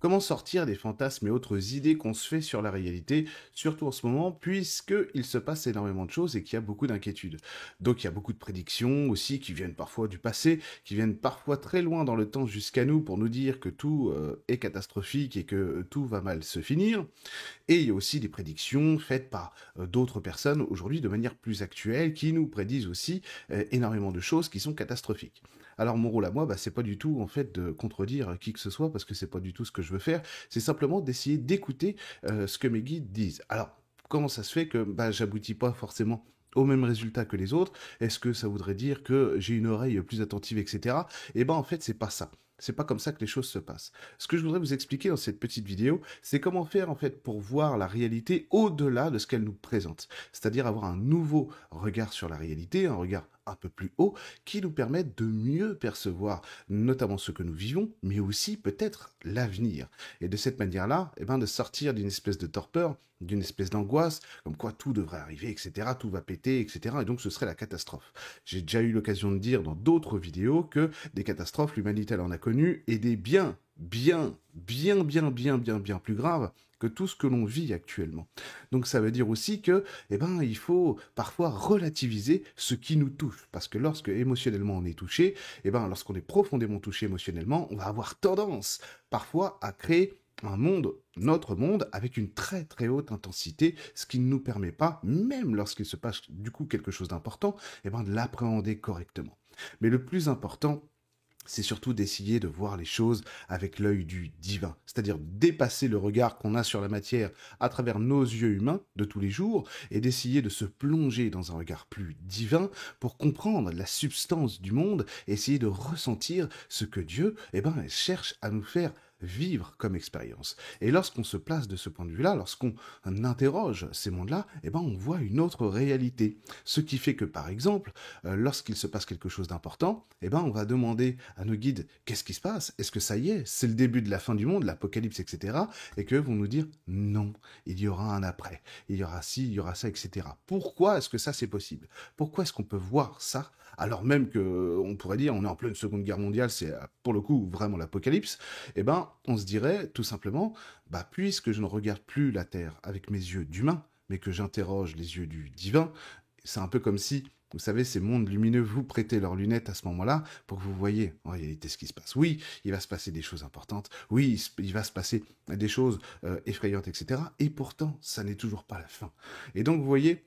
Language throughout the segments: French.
Comment sortir des fantasmes et autres idées qu'on se fait sur la réalité, surtout en ce moment, puisqu'il se passe énormément de choses et qu'il y a beaucoup d'inquiétudes. Donc il y a beaucoup de prédictions aussi qui viennent parfois du passé, qui viennent parfois très loin dans le temps jusqu'à nous pour nous dire que tout est catastrophique et que tout va mal se finir. Et il y a aussi des prédictions faites par d'autres personnes aujourd'hui de manière plus actuelle qui nous prédisent aussi énormément de choses qui sont catastrophiques. Alors mon rôle à moi, c'est pas du tout en fait de contredire qui que ce soit parce que c'est pas du tout ce que je veux faire. C'est simplement d'essayer d'écouter ce que mes guides disent. Alors comment ça se fait que j'aboutis pas forcément au même résultat que les autres? Est-ce que ça voudrait dire que j'ai une oreille plus attentive, etc. Eh ben en fait c'est pas ça. C'est pas comme ça que les choses se passent. Ce que je voudrais vous expliquer dans cette petite vidéo, c'est comment faire en fait pour voir la réalité au-delà de ce qu'elle nous présente. C'est-à-dire avoir un nouveau regard sur la réalité, un regard un peu plus haut, qui nous permette de mieux percevoir notamment ce que nous vivons, mais aussi peut-être l'avenir. Et de cette manière-là, de sortir d'une espèce de torpeur, d'une espèce d'angoisse, comme quoi tout devrait arriver, etc., tout va péter, etc., et donc ce serait la catastrophe. J'ai déjà eu l'occasion de dire dans d'autres vidéos que des catastrophes, l'humanité elle en a connu, et des bien plus graves que tout ce que l'on vit actuellement. Donc ça veut dire aussi que, il faut parfois relativiser ce qui nous touche, parce que lorsque émotionnellement on est touché, lorsqu'on est profondément touché émotionnellement, on va avoir tendance parfois à créer un monde, notre monde, avec une très très haute intensité, ce qui ne nous permet pas, même lorsqu'il se passe du coup quelque chose d'important, de l'appréhender correctement. Mais le plus important, c'est surtout d'essayer de voir les choses avec l'œil du divin, c'est-à-dire dépasser le regard qu'on a sur la matière à travers nos yeux humains de tous les jours et d'essayer de se plonger dans un regard plus divin pour comprendre la substance du monde et essayer de ressentir ce que Dieu cherche à nous faire vivre comme expérience. Et lorsqu'on se place de ce point de vue-là, lorsqu'on interroge ces mondes-là, on voit une autre réalité. Ce qui fait que, par exemple, lorsqu'il se passe quelque chose d'important, on va demander à nos guides qu'est-ce qui se passe. Est-ce que ça y est, c'est le début de la fin du monde, l'apocalypse, etc. Et qu'eux vont nous dire non, il y aura un après, il y aura ci, il y aura ça, etc. Pourquoi est-ce que ça c'est possible? Pourquoi est-ce qu'on peut voir ça alors même que on pourrait dire on est en pleine Seconde Guerre mondiale, c'est pour le coup vraiment l'apocalypse? On se dirait tout simplement, puisque je ne regarde plus la Terre avec mes yeux d'humain, mais que j'interroge les yeux du divin, c'est un peu comme si, vous savez, ces mondes lumineux vous prêtez leurs lunettes à ce moment-là pour que vous voyez en réalité ce qui se passe. Oui, il va se passer des choses importantes. Oui, il va se passer des choses effrayantes, etc. Et pourtant, ça n'est toujours pas la fin. Et donc, vous voyez,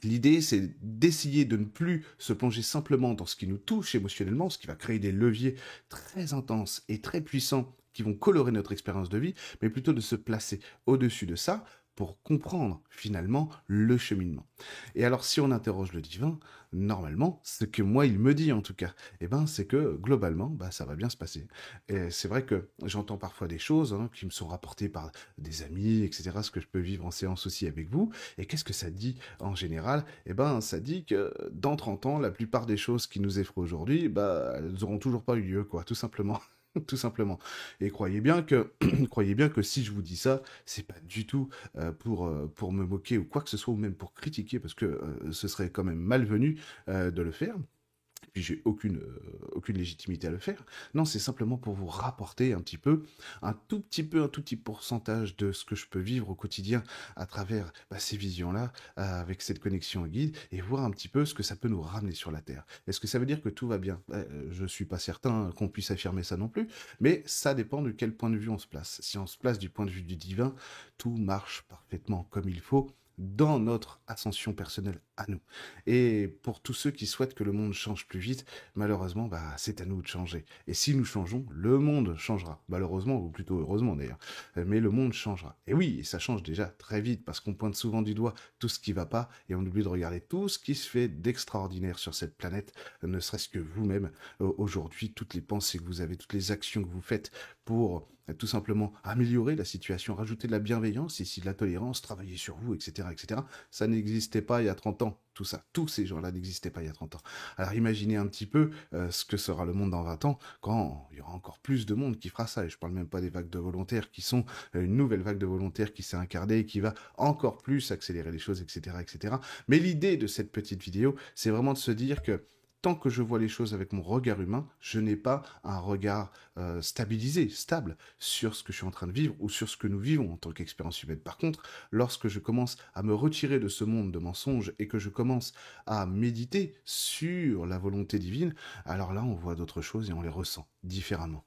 l'idée, c'est d'essayer de ne plus se plonger simplement dans ce qui nous touche émotionnellement, ce qui va créer des leviers très intenses et très puissants qui vont colorer notre expérience de vie, mais plutôt de se placer au-dessus de ça pour comprendre finalement le cheminement. Et alors si on interroge le divin, normalement, ce que moi il me dit en tout cas, c'est que globalement, ça va bien se passer. Et c'est vrai que j'entends parfois des choses qui me sont rapportées par des amis, etc., ce que je peux vivre en séance aussi avec vous. Et qu'est-ce que ça dit en général? Ça dit que dans 30 ans, la plupart des choses qui nous effraient aujourd'hui, elles n'auront toujours pas eu lieu, quoi, tout simplement. Tout simplement. Et croyez bien que si je vous dis ça, c'est pas du tout pour me moquer ou quoi que ce soit, ou même pour critiquer, parce que ce serait quand même malvenu de le faire. Puis j'ai aucune légitimité à le faire. Non, c'est simplement pour vous rapporter un tout petit pourcentage de ce que je peux vivre au quotidien à travers ces visions-là, avec cette connexion au guide, et voir un petit peu ce que ça peut nous ramener sur la Terre. Est-ce que ça veut dire que tout va bien? Je suis pas certain qu'on puisse affirmer ça non plus, mais ça dépend de quel point de vue on se place. Si on se place du point de vue du divin, tout marche parfaitement comme il faut dans notre ascension personnelle à nous. Et pour tous ceux qui souhaitent que le monde change plus vite, malheureusement, c'est à nous de changer. Et si nous changeons, le monde changera. Malheureusement, ou plutôt heureusement d'ailleurs. Mais le monde changera. Et oui, ça change déjà très vite, parce qu'on pointe souvent du doigt tout ce qui va pas, et on oublie de regarder tout ce qui se fait d'extraordinaire sur cette planète, ne serait-ce que vous-même, aujourd'hui, toutes les pensées que vous avez, toutes les actions que vous faites pour tout simplement améliorer la situation, rajouter de la bienveillance, ici de la tolérance, travailler sur vous, etc., etc. Ça n'existait pas il y a 30 ans, tout ça. Tous ces gens-là n'existaient pas il y a 30 ans. Alors imaginez un petit peu ce que sera le monde dans 20 ans, quand il y aura encore plus de monde qui fera ça. Et je parle même pas des vagues de volontaires qui sont une nouvelle vague de volontaires qui s'est incarnée et qui va encore plus accélérer les choses, etc., etc. Mais l'idée de cette petite vidéo, c'est vraiment de se dire que tant que je vois les choses avec mon regard humain, je n'ai pas un regard stabilisé, stable sur ce que je suis en train de vivre ou sur ce que nous vivons en tant qu'expérience humaine. Par contre, lorsque je commence à me retirer de ce monde de mensonges et que je commence à méditer sur la volonté divine, alors là, on voit d'autres choses et on les ressent différemment.